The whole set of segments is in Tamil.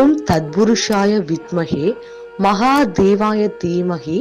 ஓம் தத்புருஷாய வித்மஹே மகாதேவாய தீமஹி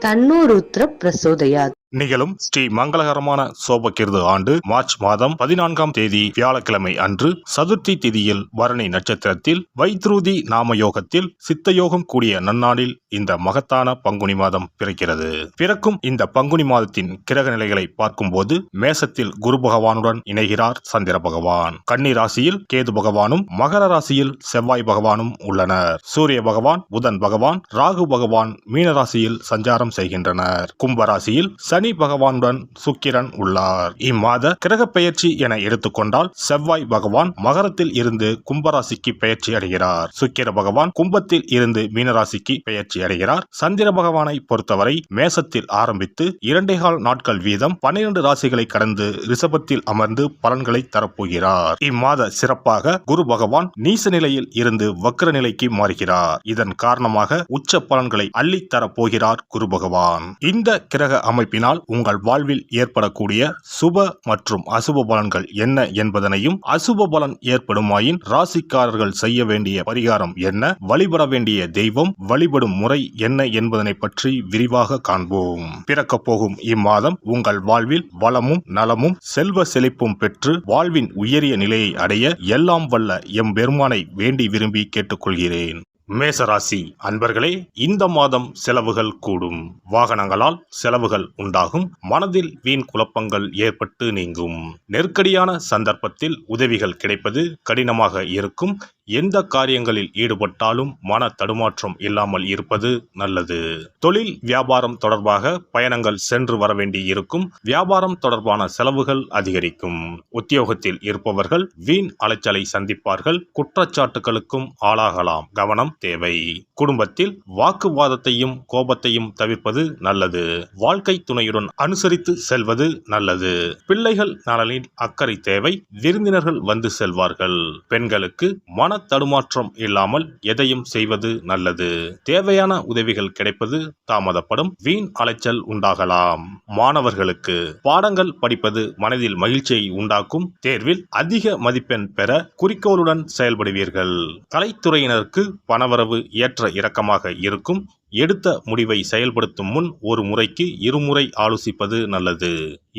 தன்னோ ருத்ர பிரசோதயாத். நிகழும் ஸ்ரீ மங்களகரமான சோபகிருது ஆண்டு மார்ச் மாதம் 14ஆம் தேதி வியாழக்கிழமை அன்று சதுர்த்தி திதியில் பரணி நட்சத்திரத்தில் வைத்ருதி நாம யோகத்தில் சித்தயோகம் கூடிய நன்னாளில் இந்த மகத்தான பங்குனி மாதம் பிறக்கிறது. பிறக்கும் இந்த பங்குனி மாதத்தின் கிரக நிலைகளை பார்க்கும்போது மேசத்தில் குரு பகவானுடன் இணைகிறார் சந்திர பகவான். கன்னி ராசியில் கேது பகவானும் மகர ராசியில் செவ்வாய் பகவானும் உள்ளனர். சூரிய பகவான் புதன் பகவான் ராகு பகவான் மீன ராசியில் சஞ்சாரம் செய்கின்றனர். கும்பராசியில் சனி பகவானுடன் சுக்கிரன் உள்ளார். இம்மாத கிரக பெயர்ச்சி என எடுத்துக்கொண்டால் செவ்வாய் பகவான் மகரத்தில் இருந்து கும்பராசிக்கு பெயர்ச்சி அடைகிறார். சுக்கிர பகவான் கும்பத்தில் இருந்து மீனராசிக்கு பெயர்ச்சி அடைகிறார். சந்திர பகவானை பொறுத்தவரை மேசத்தில் ஆரம்பித்து 2.25 நாட்கள் வீதம் 12 ராசிகளை கடந்து ரிஷபத்தில் அமர்ந்து பலன்களை தரப்போகிறார். இம்மாத சிறப்பாக குரு பகவான் நீச நிலையில் இருந்து வக்ர நிலைக்கு மாறுகிறார். இதன் காரணமாக உச்ச பலன்களை அள்ளி தரப்போகிறார் குரு பகவான். இந்த கிரக அமைப்பினால் உங்கள் வாழ்வில் ஏற்படக்கூடிய சுப மற்றும் அசுப பலன்கள் என்ன என்பதனையும், அசுப பலன் ஏற்படுமாயின் ராசிக்காரர்கள் செய்ய வேண்டிய பரிகாரம் என்ன, வழிபட வேண்டிய தெய்வம், வழிபடும் முறை என்ன என்பதனை பற்றி விரிவாக காண்போம். பிறக்க போகும் இம்மாதம் உங்கள் வாழ்வில் வளமும் நலமும் செல்வ செழிப்பும் பெற்று வாழ்வின் உயரிய நிலையை அடைய எல்லாம் வல்ல எம்பெருமானை வேண்டி விரும்பி கேட்டுக்கொள்கிறேன். மேசராசி அன்பர்களே, இந்த மாதம் செலவுகள் கூடும். வாகனங்களால் செலவுகள் உண்டாகும். மனதில் வீண் குழப்பங்கள் ஏற்பட்டு நீங்கும். நெருக்கடியான சந்தர்ப்பத்தில் உதவிகள் கிடைப்பது கடினமாக இருக்கும். எந்த காரியங்களில் ஈடுபட்டாலும் மன தடுமாற்றம் இல்லாமல் இருப்பது நல்லது. தொழில் வியாபாரம் தொடர்பாக பயணங்கள் சென்று வர வேண்டி இருக்கும். வியாபாரம் தொடர்பான செலவுகள் அதிகரிக்கும். உத்தியோகத்தில் இருப்பவர்கள் வீண் அலைச்சலை சந்திப்பார்கள். குற்றச்சாட்டுகளுக்கும் ஆளாகலாம். கவனம் தேவை. குடும்பத்தில் வாக்குவாதத்தையும் கோபத்தையும் தவிர்ப்பது நல்லது. வாழ்க்கை துணையுடன் அனுசரித்து செல்வது நல்லது. பிள்ளைகள் நலனில் அக்கறை தேவை. விருந்தினர்கள் வந்து செல்வார்கள். பெண்களுக்கு மன தடுமாற்றம் இல்லாமல் எதையும் செய்வது நல்லது. தேவையான உதவிகள் கிடைப்பது தாமதப்படும். வீண் அலைச்சல் உண்டாகலாம். மாணவர்களுக்கு பாடங்கள் படிப்பது மனதில் மகிழ்ச்சியை உண்டாக்கும். தேர்வில் அதிக மதிப்பெண் பெற குறிக்கோளுடன் செயல்படுவீர்கள். கலைத்துறையினருக்கு பணவரவு ஏற்ற இறக்கமாக இருக்கும். எடுத்த முடிவை செயல்படுத்தும் முன் ஒரு முறைக்கு இருமுறை ஆலோசிப்பது நல்லது.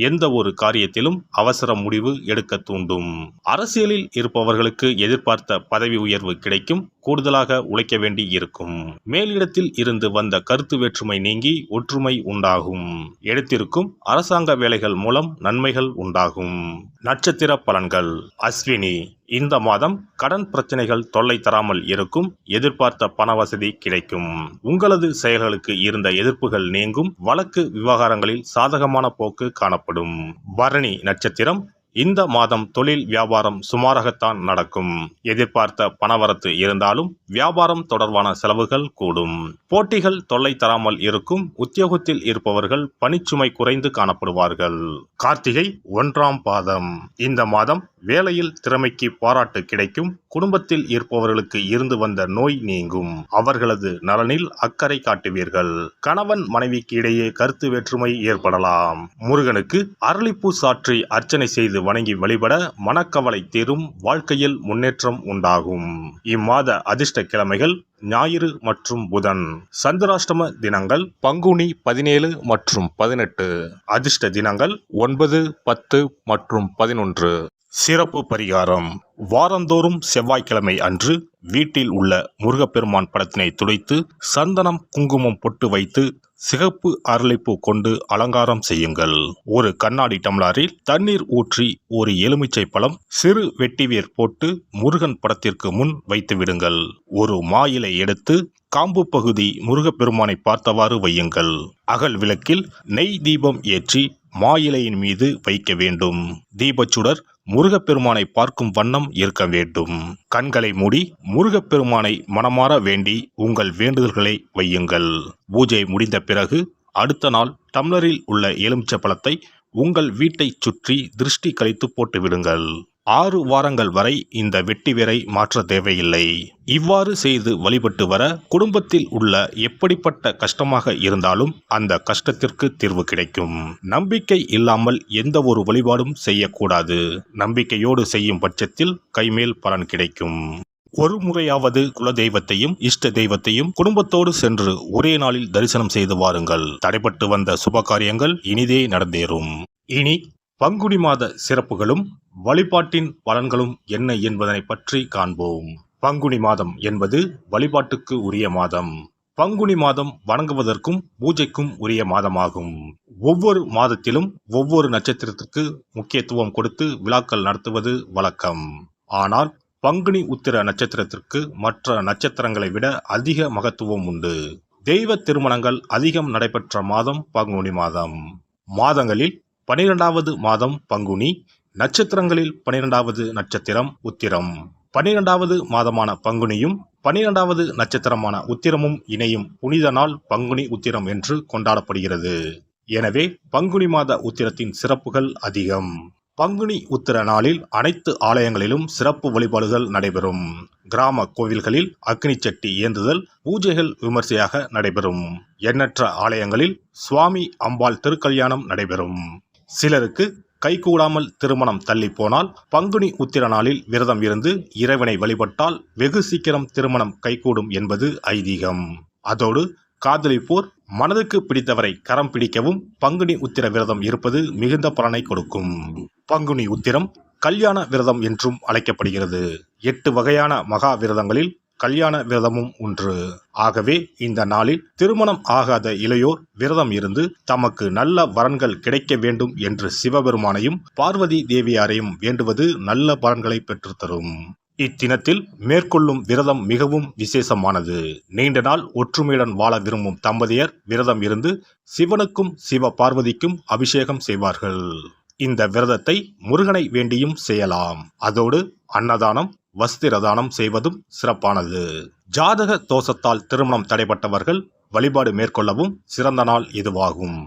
எந்த ஒரு காரியத்திலும் அவசர முடிவு எடுக்க தூண்டும். அரசியலில் இருப்பவர்களுக்கு எதிர்பார்த்த பதவி உயர்வு கிடைக்கும். கூடுதலாக உழைக்க வேண்டி இருக்கும். மேலிடத்தில் இருந்து வந்த கருத்து வேற்றுமை நீங்கி ஒற்றுமை உண்டாகும். எடுத்திருக்கும் அரசாங்க வேலைகள் மூலம் நன்மைகள் உண்டாகும். நட்சத்திர பலன்கள். அஸ்வினி, இந்த மாதம் கடன் பிரச்சனைகள் தொல்லை தராமல் இருக்கும். எதிர்பார்த்த பண வசதி கிடைக்கும். உங்களது செயல்களுக்கு இருந்த எதிர்ப்புகள் நீங்கும். வழக்கு விவகாரங்களில் சாதகமான போக்கு காணப்படும். பரணி நட்சத்திரம். இந்த மாதம் தொழில் வியாபாரம் சுமாராகத்தான் நடக்கும். எதிர்பார்த்த பணவரத்து இருந்தாலும் வியாபாரம் தொடர்பான செலவுகள் கூடும். போட்டிகள் தொல்லை தராமல் இருக்கும். உத்தியோகத்தில் இருப்பவர்கள் பணிச்சுமை குறைந்து காணப்படுவார்கள். கார்த்திகை 1ஆம் பாதம். இந்த மாதம் வேலையில் திறமைக்கு பாராட்டு கிடைக்கும். குடும்பத்தில் இருப்பவர்களுக்கு இருந்து வந்த நோய் நீங்கும். அவர்களது நலனில் அக்கறை காட்டுவீர்கள். கணவன் மனைவிக்கு இடையே கருத்து வேற்றுமை ஏற்படலாம். முருகனுக்கு அரளிப்பூ சாற்றி அர்ச்சனை செய்து வணங்கி வழிபட மனக்கவலை தீரும். வாழ்க்கையில் முன்னேற்றம் உண்டாகும். இம்மாத அதிர்ஷ்ட கிழமைகள் ஞாயிறு மற்றும் புதன். சந்திராஷ்டம தினங்கள் பங்குனி 17 மற்றும் 18. அதிர்ஷ்ட தினங்கள் 9, 10 மற்றும் 11. சிறப்பு பரிகாரம். வாரந்தோறும் செவ்வாய்க்கிழமை அன்று வீட்டில் உள்ள முருகப்பெருமான் படத்தினை துடைத்து சந்தனம் குங்குமம் பொட்டு வைத்து சிகப்பு அரளிப்பூ கொண்டு அலங்காரம் செய்யுங்கள். ஒரு கண்ணாடி டம்ளரில் தண்ணீர் ஊற்றி ஒரு எலுமிச்சை பழம் சிறு வெட்டிவேர் போட்டு முருகன் படத்திற்கு முன் வைத்து விடுங்கள். ஒரு மா இலை எடுத்து காம்பு பகுதி முருகப்பெருமானை பார்த்தவாறு வையுங்கள். அகல் விளக்கில் நெய் தீபம் ஏற்றி மா இலையின் மீது வைக்க வேண்டும். தீபச்சுடர் முருகப்பெருமானை பார்க்கும் வண்ணம் இருக்க வேண்டும். கண்களை மூடி முருகப்பெருமானை மனமாற வேண்டி உங்கள் வேண்டுதல்களை வையுங்கள். பூஜை முடிந்த பிறகு அடுத்த நாள் டம்ளரில் உள்ள எலுமிச்சை பழத்தை உங்கள் வீட்டை சுற்றி திருஷ்டி கழித்து போட்டு விடுங்கள். 6 வாரங்கள் வரை இந்த வெட்டிவேரை மாற்ற தேவையில்லை. இவ்வாறு செய்து வழிபட்டு வர குடும்பத்தில் உள்ள எப்படிப்பட்ட கஷ்டமாக இருந்தாலும் அந்த கஷ்டத்திற்கு தீர்வு கிடைக்கும். நம்பிக்கை இல்லாமல் எந்த ஒரு வழிபாடும் செய்யக்கூடாது. நம்பிக்கையோடு செய்யும் பட்சத்தில் கைமேல் பலன் கிடைக்கும். ஒரு முறையாவது குலதெய்வத்தையும் இஷ்ட தெய்வத்தையும் குடும்பத்தோடு சென்று ஒரே நாளில் தரிசனம் செய்து வாருங்கள். தடைபட்டு வந்த சுப காரியங்கள் இனிதே நடந்தேறும். இனி பங்குனி மாத சிறப்புகளும் வழிபாட்டின் பலன்களும் என்ன என்பதனை பற்றி காண்போம். பங்குனி மாதம் என்பது வழிபாட்டுக்கு உரிய மாதம். பங்குனி மாதம் வணங்குவதற்கும் பூஜைக்கும் உரிய மாதமாகும். ஒவ்வொரு மாதத்திலும் ஒவ்வொரு நட்சத்திரத்திற்கு முக்கியத்துவம் கொடுத்து விழாக்கள் நடத்துவது வழக்கம். ஆனால் பங்குனி உத்திர நட்சத்திரத்திற்கு மற்ற நட்சத்திரங்களை விட அதிக மகத்துவம் உண்டு. தெய்வ திருமணங்கள் அதிகம் நடைபெற்ற மாதம் பங்குனி மாதம். மாதங்களில் 12வது மாதம் பங்குனி, நட்சத்திரங்களில் 12வது நட்சத்திரம் உத்திரம். 12வது மாதமான பங்குனியும் 12வது நட்சத்திரமான உத்திரமும் இணையும் புனித நாள் பங்குனி உத்திரம் என்று கொண்டாடப்படுகிறது. எனவே பங்குனி மாத உத்திரத்தின் சிறப்புகள் அதிகம். பங்குனி உத்திர நாளில் அனைத்து ஆலயங்களிலும் சிறப்பு வழிபாடுகள் நடைபெறும். கிராம கோவில்களில் அக்னி சட்டி ஏந்துதல், பூஜைகள் விமர்சையாக நடைபெறும். எண்ணற்ற ஆலயங்களில் சுவாமி அம்பாள் திருக்கல்யாணம் நடைபெறும். சிலருக்கு கைகூடாமல் திருமணம் தள்ளி போனால் பங்குனி உத்திர நாளில் விரதம் இருந்து இறைவனை வழிபட்டால் வெகு சீக்கிரம் திருமணம் கைகூடும் என்பது ஐதீகம். அதோடு காதலிப்போர் மனதுக்கு பிடித்தவரை கரம் பிடிக்கவும் பங்குனி உத்திர விரதம் இருப்பது மிகுந்த பலனை கொடுக்கும். பங்குனி உத்திரம் கல்யாண விரதம் என்றும் அழைக்கப்படுகிறது. 8 வகையான மகா விரதங்களில் கல்யாண விரதமும் ஒன்று. ஆகவே இந்த நாளில் திருமணம் ஆகாத இளையோர் விரதம் இருந்து தமக்கு நல்ல வரன்கள் கிடைக்க வேண்டும் என்று சிவபெருமானையும் பார்வதி தேவியாரையும் வேண்டுவது நல்ல பலன்களை பெற்றுத்தரும். இத்தினத்தில் மேற்கொள்ளும் விரதம் மிகவும் விசேஷமானது. நீண்ட நாள் ஒற்றுமையுடன் வாழ விரும்பும் தம்பதியர் விரதம் இருந்து சிவனுக்கும் சிவ பார்வதிக்கும் அபிஷேகம் செய்வார்கள். இந்த விரதத்தை முருகனை வேண்டியும் செய்யலாம். அதோடு அன்னதானம், வஸ்திரதானம் செய்வதும் சிறப்பானது. ஜாதக தோஷத்தால் திருமணம் தடைபட்டவர்கள் வழிபாடு மேற்கொள்ளவும் சிறந்த நாள் இதுவாகும்.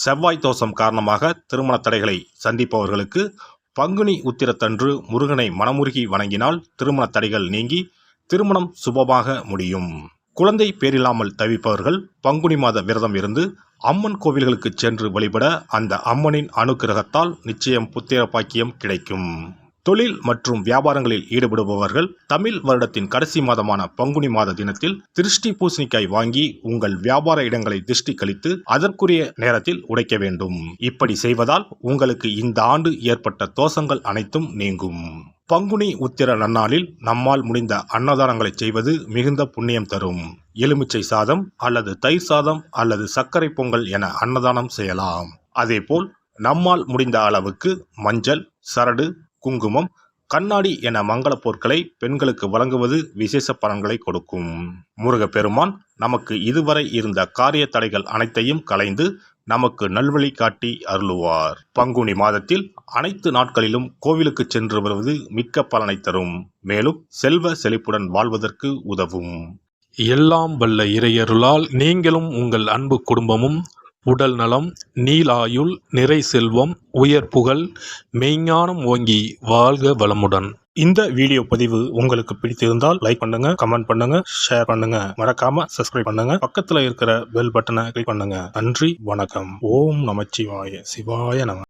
செவ்வாய் தோஷம் காரணமாக திருமண தடைகளை சந்திப்பவர்களுக்கு பங்குனி உத்திரத்தன்று முருகனை மனமுருகி வணங்கினால் திருமண தடைகள் நீங்கி திருமணம் சுபமாக முடியும். குழந்தை பேரில்லாமல் தவிப்பவர்கள் பங்குனி மாத விரதம் இருந்து அம்மன் கோவில்களுக்கு சென்று வழிபட அந்த அம்மனின் அனுக்கிரகத்தால் நிச்சயம் புத்திர பாக்கியம் கிடைக்கும். தொழில் மற்றும் வியாபாரங்களில் ஈடுபடுபவர்கள் தமிழ் வருடத்தின் கடைசி மாதமான பங்குனி மாத தினத்தில் திருஷ்டி பூசணிக்காய் வாங்கி உங்கள் வியாபார இடங்களை திருஷ்டி கழித்து அதற்குரிய நேரத்தில் உடைக்க வேண்டும். இப்படி செய்வதால் உங்களுக்கு இந்த ஆண்டு ஏற்பட்ட தோஷங்கள் அனைத்தும் நீங்கும். பங்குனி உத்திர நன்னாளில் நம்மால் முடிந்த அன்னதானங்களை செய்வது மிகுந்த புண்ணியம் தரும். எலுமிச்சை சாதம் அல்லது தயிர் சாதம் அல்லது சர்க்கரை பொங்கல் என அன்னதானம் செய்யலாம். அதேபோல் நம்மால் முடிந்த அளவுக்கு மஞ்சள், சரடு, குங்குமம், கண்ணாடி என மங்கள பொருட்களை பெண்களுக்கு வழங்குவது விசேஷ பலன்களை கொடுக்கும். முருகப்பெருமான் நமக்கு இதுவரை இருந்த காரிய தடைகள் அனைத்தையும் களைந்து நமக்கு நல்வழி காட்டி அருளுவார். பங்குனி மாதத்தில் அனைத்து நாட்களிலும் கோவிலுக்கு சென்று வருவது மிக்க பலனை தரும். மேலும் செல்வ செழிப்புடன் வாழ்வதற்கு உதவும். எல்லாம் வல்ல இறையருளால் நீங்களும் உங்கள் அன்பு குடும்பமும் உடல் நலம், நீலாயுள், நிறை செல்வம், உயர் புகழ், மெய்ஞானம் ஓங்கி வாழ்க வளமுடன். இந்த வீடியோ பதிவு உங்களுக்கு பிடித்திருந்தால் லைக் பண்ணுங்க, கமெண்ட் பண்ணுங்க, ஷேர் பண்ணுங்க. மறக்காம சப்ஸ்கிரைப் பண்ணுங்க. பக்கத்துல இருக்கிற பெல் பட்டனை கிளிக் பண்ணுங்க. நன்றி, வணக்கம். ஓம் நமச்சிவாய. சிவாய நம.